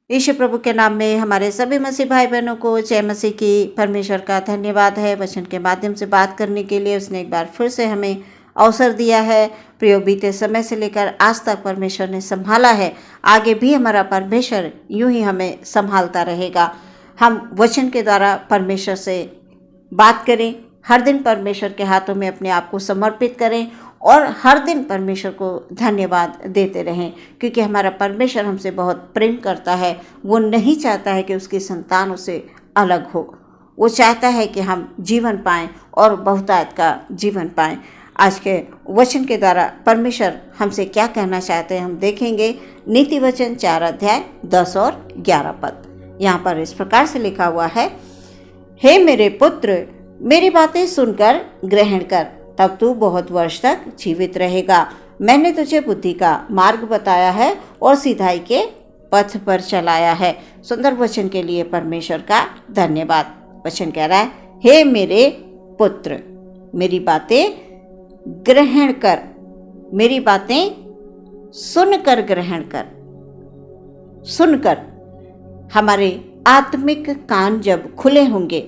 यीशु प्रभु के नाम में हमारे सभी मसीह भाई बहनों को जय मसीह की। परमेश्वर का धन्यवाद है वचन के माध्यम से बात करने के लिए। उसने एक बार फिर से हमें अवसर दिया है। प्रियो, बीते समय से लेकर आज तक परमेश्वर ने संभाला है, आगे भी हमारा परमेश्वर यूं ही हमें संभालता रहेगा। हम वचन के द्वारा परमेश्वर से बात करें, हर दिन परमेश्वर के हाथों में अपने आप को समर्पित करें और हर दिन परमेश्वर को धन्यवाद देते रहें, क्योंकि हमारा परमेश्वर हमसे बहुत प्रेम करता है। वो नहीं चाहता है कि उसकी संतान उससे अलग हो। वो चाहता है कि हम जीवन पाएं और बहुतायत का जीवन पाएं। आज के वचन के द्वारा परमेश्वर हमसे क्या कहना चाहते हैं हम देखेंगे। नीति वचन 4 अध्याय 10 और 11 पद। यहाँ पर इस प्रकार से लिखा हुआ है, हे मेरे पुत्र, मेरी बातें सुनकर ग्रहण कर, तब तू बहुत वर्ष तक जीवित रहेगा। मैंने तुझे बुद्धि का मार्ग बताया है और सीधाई के पथ पर चलाया है। सुंदर वचन के लिए परमेश्वर का धन्यवाद। वचन कह रहा है, हे मेरे पुत्र, मेरी बातें ग्रहण कर, मेरी बातें सुनकर ग्रहण कर। सुनकर हमारे आत्मिक कान जब खुले होंगे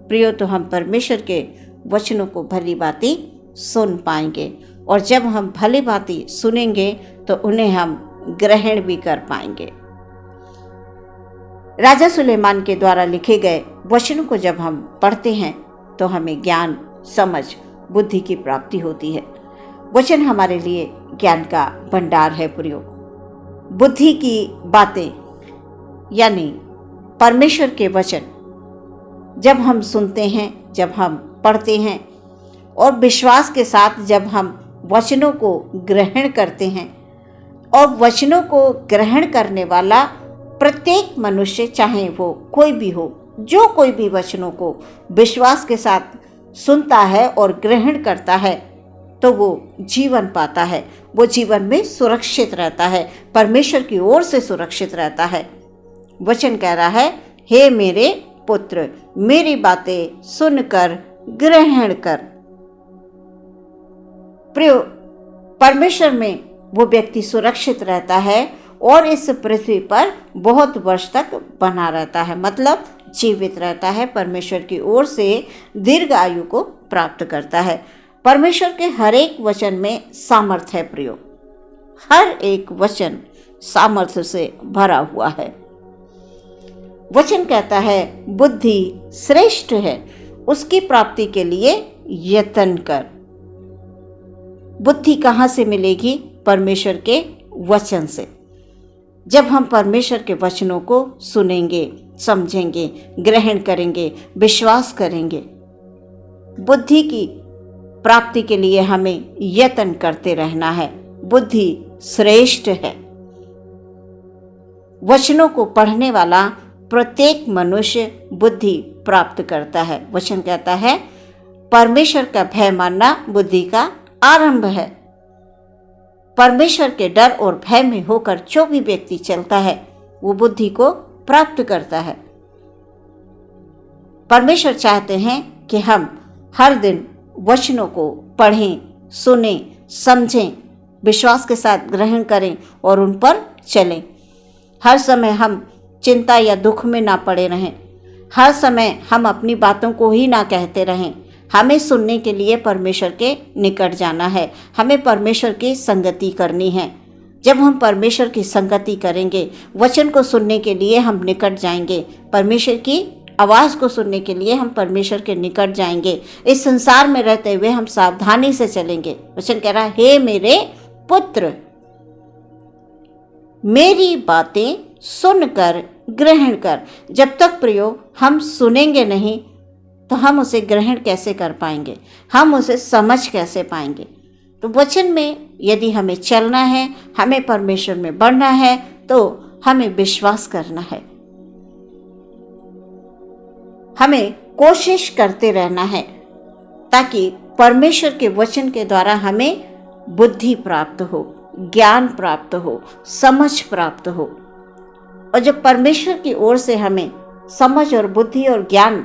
प्रियो, तो हम परमेश्वर के वचनों को भली भांति सुन पाएंगे, और जब हम भली भांति सुनेंगे तो उन्हें हम ग्रहण भी कर पाएंगे। राजा सुलेमान के द्वारा लिखे गए वचनों को जब हम पढ़ते हैं तो हमें ज्ञान, समझ, बुद्धि की प्राप्ति होती है। वचन हमारे लिए ज्ञान का भंडार है प्रियो। बुद्धि की बातें यानी परमेश्वर के वचन जब हम सुनते हैं, जब हम पढ़ते हैं और विश्वास के साथ जब हम वचनों को ग्रहण करते हैं, और वचनों को ग्रहण करने वाला प्रत्येक मनुष्य, चाहे वो कोई भी हो, जो कोई भी वचनों को विश्वास के साथ सुनता है और ग्रहण करता है, तो वो जीवन पाता है। वो जीवन में सुरक्षित रहता है, परमेश्वर की ओर से सुरक्षित रहता है। वचन कह रहा है, हे मेरे पुत्र, मेरी बातें सुनकर ग्रहण कर। प्रियो, परमेश्वर में वो व्यक्ति सुरक्षित रहता है और इस पृथ्वी पर बहुत वर्ष तक बना रहता है, मतलब जीवित रहता है। परमेश्वर की ओर से दीर्घ आयु को प्राप्त करता है। परमेश्वर के हर एक वचन में सामर्थ्य है प्रियो। हर एक वचन सामर्थ्य से भरा हुआ है। वचन कहता है, बुद्धि श्रेष्ठ है, उसकी प्राप्ति के लिए यत्न कर। बुद्धि कहाँ से मिलेगी? परमेश्वर के वचन से। जब हम परमेश्वर के वचनों को सुनेंगे, समझेंगे, ग्रहण करेंगे, विश्वास करेंगे, बुद्धि की प्राप्ति के लिए हमें यत्न करते रहना है। बुद्धि श्रेष्ठ है। वचनों को पढ़ने वाला प्रत्येक मनुष्य बुद्धि प्राप्त करता है। वचन कहता है, परमेश्वर का भय मानना बुद्धि का आरंभ है। परमेश्वर के डर और भय में होकर जो भी व्यक्ति चलता है वो बुद्धि को प्राप्त करता है। परमेश्वर चाहते हैं कि हम हर दिन वचनों को पढ़ें, सुनें, समझें, विश्वास के साथ ग्रहण करें और उन पर चलें। हर समय हम चिंता या दुख में ना पड़े रहें। हर समय हम अपनी बातों को ही ना कहते रहें। हमें सुनने के लिए परमेश्वर के निकट जाना है। हमें परमेश्वर की संगति करनी है। जब हम परमेश्वर की संगति करेंगे, वचन को सुनने के लिए हम निकट जाएंगे। परमेश्वर की आवाज़ को सुनने के लिए हम परमेश्वर के निकट जाएंगे। इस संसार में रहते हुए हम सावधानी से चलेंगे। वचन कह रहा है, हे मेरे पुत्र, मेरी बातें सुनकर ग्रहण कर। जब तक प्रियो हम सुनेंगे नहीं तो हम उसे ग्रहण कैसे कर पाएंगे? हम उसे समझ कैसे पाएंगे? तो वचन में यदि हमें चलना है, हमें परमेश्वर में बढ़ना है, तो हमें विश्वास करना है। हमें कोशिश करते रहना है ताकि परमेश्वर के वचन के द्वारा हमें बुद्धि प्राप्त हो, ज्ञान प्राप्त हो, समझ प्राप्त हो। और जब परमेश्वर की ओर से हमें समझ और बुद्धि और ज्ञान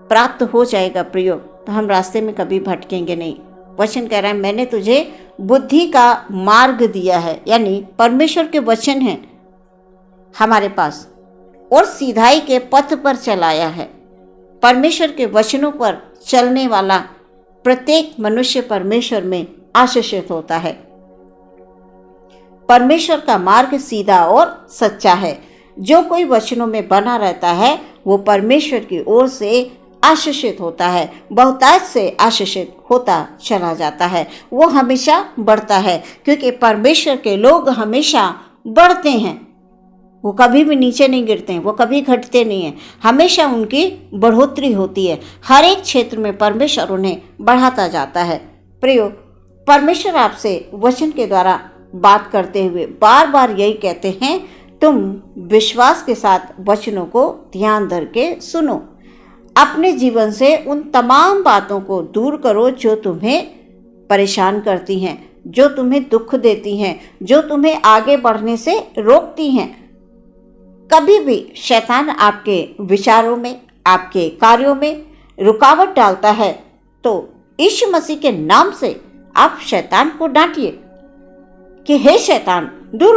प्राप्त हो जाएगा प्रियो, तो हम रास्ते में कभी भटकेंगे नहीं। वचन कह रहा है, मैंने तुझे बुद्धि का मार्ग दिया है, यानी परमेश्वर के वचन हैं हमारे पास। और सीधाई के पथ पर चलाया है। परमेश्वर के वचनों पर चलने वाला प्रत्येक मनुष्य परमेश्वर में आशीषित होता है। परमेश्वर का मार्ग सीधा और सच्चा है। जो कोई वचनों में बना रहता है वो परमेश्वर की ओर से आशीषित होता है, बहुतायत से आशीषित होता चला जाता है। वो हमेशा बढ़ता है, क्योंकि परमेश्वर के लोग हमेशा बढ़ते हैं। वो कभी भी नीचे नहीं गिरते हैं, वो कभी घटते नहीं हैं, हमेशा उनकी बढ़ोतरी होती है। हर एक क्षेत्र में परमेश्वर उन्हें बढ़ाता जाता है। प्रियो, परमेश्वर आपसे वचन के द्वारा बात करते हुए बार बार यही कहते हैं, तुम विश्वास के साथ वचनों को ध्यान धर के सुनो। अपने जीवन से उन तमाम बातों को दूर करो जो तुम्हें परेशान करती हैं, जो तुम्हें दुख देती हैं, जो तुम्हें आगे बढ़ने से रोकती हैं। कभी भी शैतान आपके विचारों में, आपके कार्यों में रुकावट डालता है तो यीशु मसीह के नाम से आप शैतान को डांटिए कि हे शैतान, दूर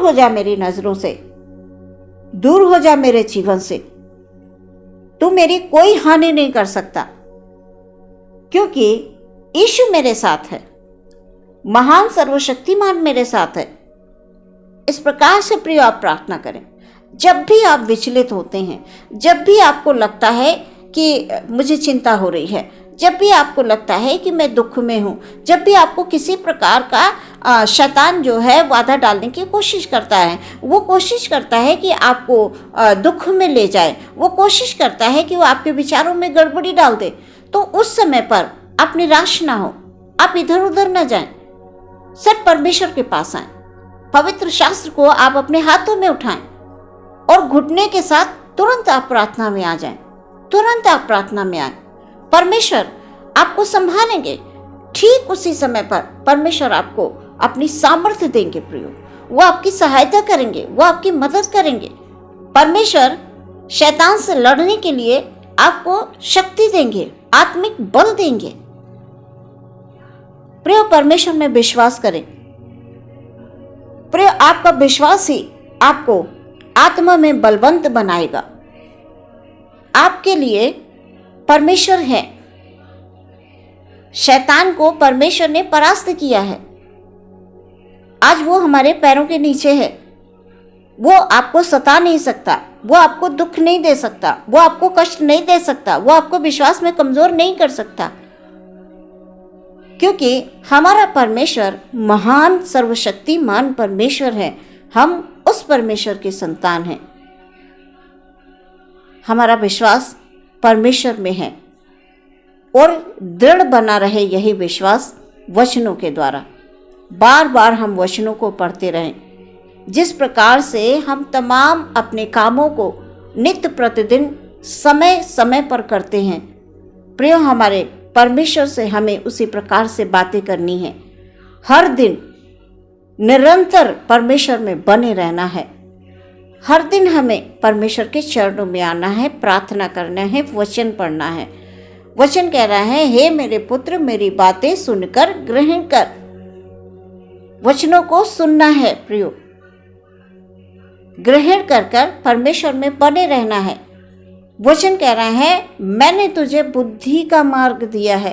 हो जा मेरी नजरों से, दूर हो जा मेरे जीवन से। तू मेरी कोई हानि नहीं कर सकता, क्योंकि यीशु मेरे साथ है, महान सर्वशक्तिमान मेरे साथ है। इस प्रकार से प्रिय आप प्रार्थना करें। जब भी आप विचलित होते हैं, जब भी आपको लगता है कि मुझे चिंता हो रही है, जब भी आपको लगता है कि मैं दुख में हूँ, जब भी आपको किसी प्रकार का शैतान जो है बाधा डालने की कोशिश करता है, वो कोशिश करता है कि आपको दुख में ले जाए, वो कोशिश करता है कि वो आपके विचारों में गड़बड़ी डाल दे, तो उस समय पर आप निराश ना हो, आप इधर उधर ना जाएं, सिर्फ परमेश्वर के पास आएं। पवित्र शास्त्र को आप अपने हाथों में उठाएं और घुटने के साथ तुरंत आप प्रार्थना में आ जाएं, तुरंत आप प्रार्थना में आएं। परमेश्वर आपको संभालेंगे। ठीक उसी समय पर परमेश्वर आपको अपनी सामर्थ्य देंगे। प्रियो, वो आपकी सहायता करेंगे, वो आपकी मदद करेंगे। परमेश्वर शैतान से लड़ने के लिए आपको शक्ति देंगे, आत्मिक बल देंगे। प्रियो, परमेश्वर में विश्वास करें। प्रियो, आपका विश्वास ही आपको आत्मा में बलवंत बनाएगा। आपके लिए परमेश्वर है। शैतान को परमेश्वर ने परास्त किया है। आज वो हमारे पैरों के नीचे है। वो आपको सता नहीं सकता, वो आपको दुख नहीं दे सकता, वो आपको कष्ट नहीं दे सकता, वो आपको विश्वास में कमजोर नहीं कर सकता, क्योंकि हमारा परमेश्वर महान सर्वशक्तिमान परमेश्वर है। हम उस परमेश्वर के संतान हैं। हमारा विश्वास परमेश्वर में है और दृढ़ बना रहे यही विश्वास वचनों के द्वारा। बार बार हम वचनों को पढ़ते रहें। जिस प्रकार से हम तमाम अपने कामों को नित्य प्रतिदिन समय समय पर करते हैं, प्रिय, हमारे परमेश्वर से हमें उसी प्रकार से बातें करनी है। हर दिन निरंतर परमेश्वर में बने रहना है। हर दिन हमें परमेश्वर के चरणों में आना है, प्रार्थना करना है, वचन पढ़ना है। वचन कह रहा है, हे मेरे पुत्र, मेरी बातें सुनकर ग्रहण कर। वचनों को सुनना है प्रियो, ग्रहण कर कर परमेश्वर में बने रहना है। वचन कह रहा है, मैंने तुझे बुद्धि का मार्ग दिया है।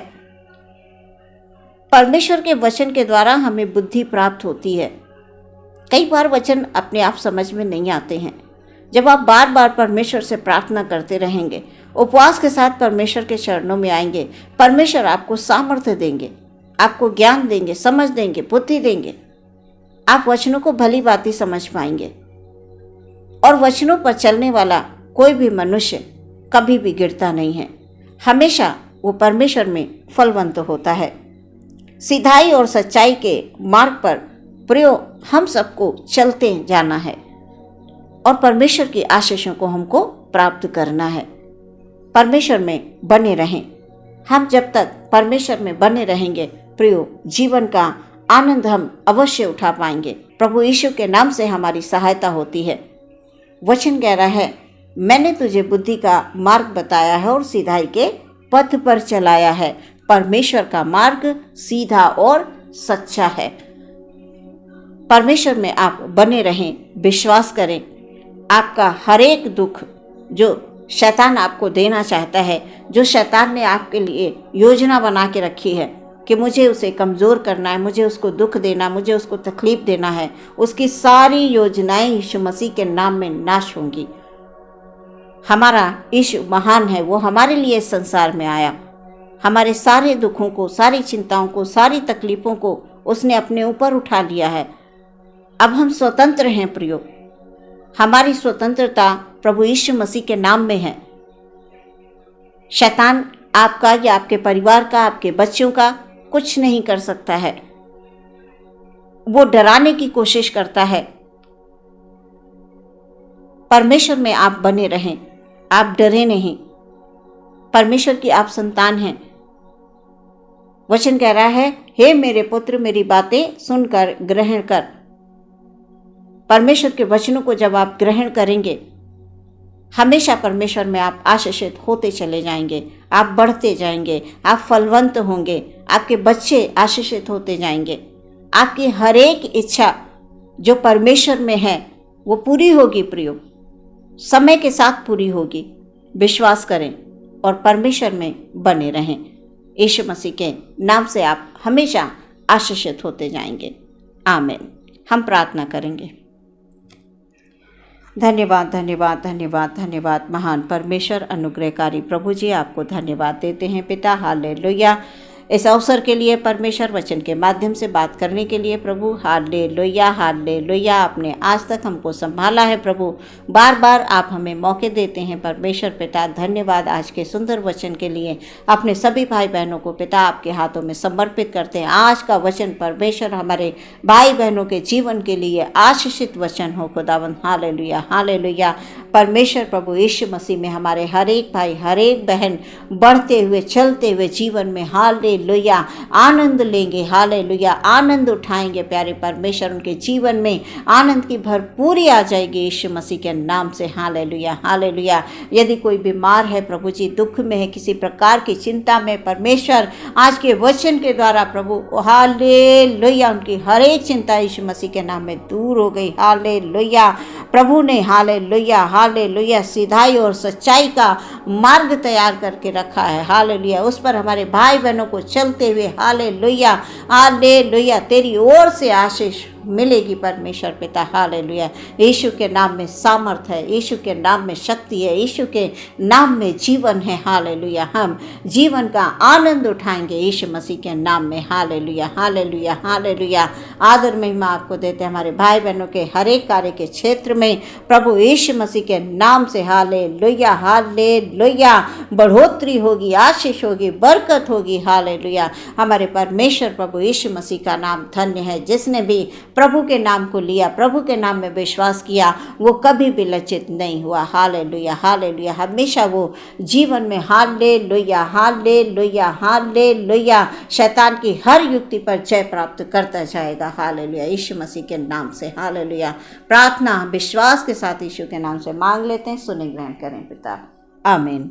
परमेश्वर के वचन के द्वारा हमें बुद्धि प्राप्त होती है। कई बार वचन अपने आप समझ में नहीं आते हैं। जब आप बार बार परमेश्वर से प्रार्थना करते रहेंगे, उपवास के साथ परमेश्वर के चरणों में आएंगे, परमेश्वर आपको सामर्थ्य देंगे, आपको ज्ञान देंगे, समझ देंगे, बुद्धि देंगे। आप वचनों को भली भांति समझ पाएंगे। और वचनों पर चलने वाला कोई भी मनुष्य कभी भी गिरता नहीं है। हमेशा वो परमेश्वर में फलवंत होता है। सीधाई और सच्चाई के मार्ग पर प्रियो हम सबको चलते जाना है और परमेश्वर की आशीषों को हमको प्राप्त करना है। परमेश्वर में बने रहें। हम जब तक परमेश्वर में बने रहेंगे प्रियो, जीवन का आनंद हम अवश्य उठा पाएंगे। प्रभु यीशु के नाम से हमारी सहायता होती है। वचन कह रहा है, मैंने तुझे बुद्धि का मार्ग बताया है और सीधाई के पथ पर चलाया है। परमेश्वर का मार्ग सीधा और सच्चा है। परमेश्वर में आप बने रहें, विश्वास करें, आपका हर एक दुख जो शैतान आपको देना चाहता है, जो शैतान ने आपके लिए योजना बना के रखी है कि मुझे उसे कमज़ोर करना है, मुझे उसको दुख देना, मुझे उसको तकलीफ़ देना है, उसकी सारी योजनाएं यीशु मसीह के नाम में नाश होंगी। हमारा यीशु महान है, वो हमारे लिए इस संसार में आया, हमारे सारे दुखों को, सारी चिंताओं को, सारी तकलीफ़ों को उसने अपने ऊपर उठा लिया है। अब हम स्वतंत्र हैं प्रियो। हमारी स्वतंत्रता प्रभु यीशु मसीह के नाम में है। शैतान आपका या आपके परिवार का, आपके बच्चों का कुछ नहीं कर सकता है। वो डराने की कोशिश करता है। परमेश्वर में आप बने रहें, आप डरे नहीं। परमेश्वर की आप संतान हैं। वचन कह रहा है, हे मेरे पुत्र मेरी बातें सुनकर ग्रहण कर। परमेश्वर के वचनों को जब आप ग्रहण करेंगे, हमेशा परमेश्वर में आप आशीषित होते चले जाएंगे, आप बढ़ते जाएंगे, आप फलवंत होंगे, आपके बच्चे आशीषित होते जाएंगे। आपकी हर एक इच्छा जो परमेश्वर में है वो पूरी होगी प्रियो, समय के साथ पूरी होगी। विश्वास करें और परमेश्वर में बने रहें। यीशु मसीह के नाम से आप हमेशा आशीषित होते जाएंगे। आमीन। हम प्रार्थना करेंगे। धन्यवाद धन्यवाद धन्यवाद धन्यवाद महान परमेश्वर अनुग्रहकारी प्रभु जी, आपको धन्यवाद देते हैं पिता। हालेलुया। इस अवसर के लिए परमेश्वर वचन के माध्यम से बात करने के लिए प्रभु, हालेलुया हालेलुया। आपने आज तक हमको संभाला है प्रभु, बार बार आप हमें मौके देते हैं परमेश्वर पिता। धन्यवाद आज के सुंदर वचन के लिए। अपने सभी भाई बहनों को पिता आपके हाथों में समर्पित करते हैं। आज का वचन परमेश्वर हमारे भाई बहनों के जीवन के लिए आशीषित वचन हो खुदावंद। Hallelujah hallelujah. परमेश्वर प्रभु यीशु मसीह में हमारे हर एक भाई, हर एक बहन बढ़ते हुए चलते हुए जीवन में हालेलुया आनंद लेंगे। हालेलुया आनंद उठाएंगे प्यारे परमेश्वर। उनके जीवन में आनंद की भरपूरी आ जाएगी यीशु मसीह के नाम से। Hallelujah hallelujah. यदि कोई बीमार है प्रभु जी, दुख में है, किसी प्रकार की चिंता में, परमेश्वर आज के वचन के द्वारा प्रभु हालेलुया उनकी हर एक चिंता यीशु मसीह के नाम में दूर हो गई। हालेलुया। प्रभु ने हालेलुया हालेलुया सीधाई और सच्चाई का मार्ग तैयार करके रखा है। हालेलुया उस पर हमारे भाई बहनों को चलते हुए हालेलुया हालेलुया तेरी ओर से आशीष मिलेगी परमेश्वर पिता। हालेलुया। यीशु के नाम में सामर्थ है, यीशु के नाम में शक्ति है, यीशु के नाम में जीवन है। हालेलुया हम जीवन का आनंद उठाएंगे यीशु मसीह के नाम में। Hallelujah hallelujah hallelujah. आदर महिमा आपको देते हैं हमारे भाई बहनों के हर एक कार्य के क्षेत्र में प्रभु यीशु मसीह के नाम से। हालेलुया हालेलुया बढ़ोतरी होगी, आशीष होगी, बरकत होगी। हालेलुया हमारे परमेश्वर प्रभु यीशु मसीह का नाम धन्य है। जिसने भी प्रभु के नाम को लिया, प्रभु के नाम में विश्वास किया, वो कभी भी लज्जित नहीं हुआ। हालेलुया हालेलुया हमेशा वो जीवन में हालेलुया हालेलुया हालेलुया शैतान की हर युक्ति पर जय प्राप्त करता जाएगा। हालेलुया यीशु मसीह के नाम से। हालेलुया प्रार्थना विश्वास के साथ यीशु के नाम से मांग लेते हैं। सुने ग्रहण करें पिता। आमीन।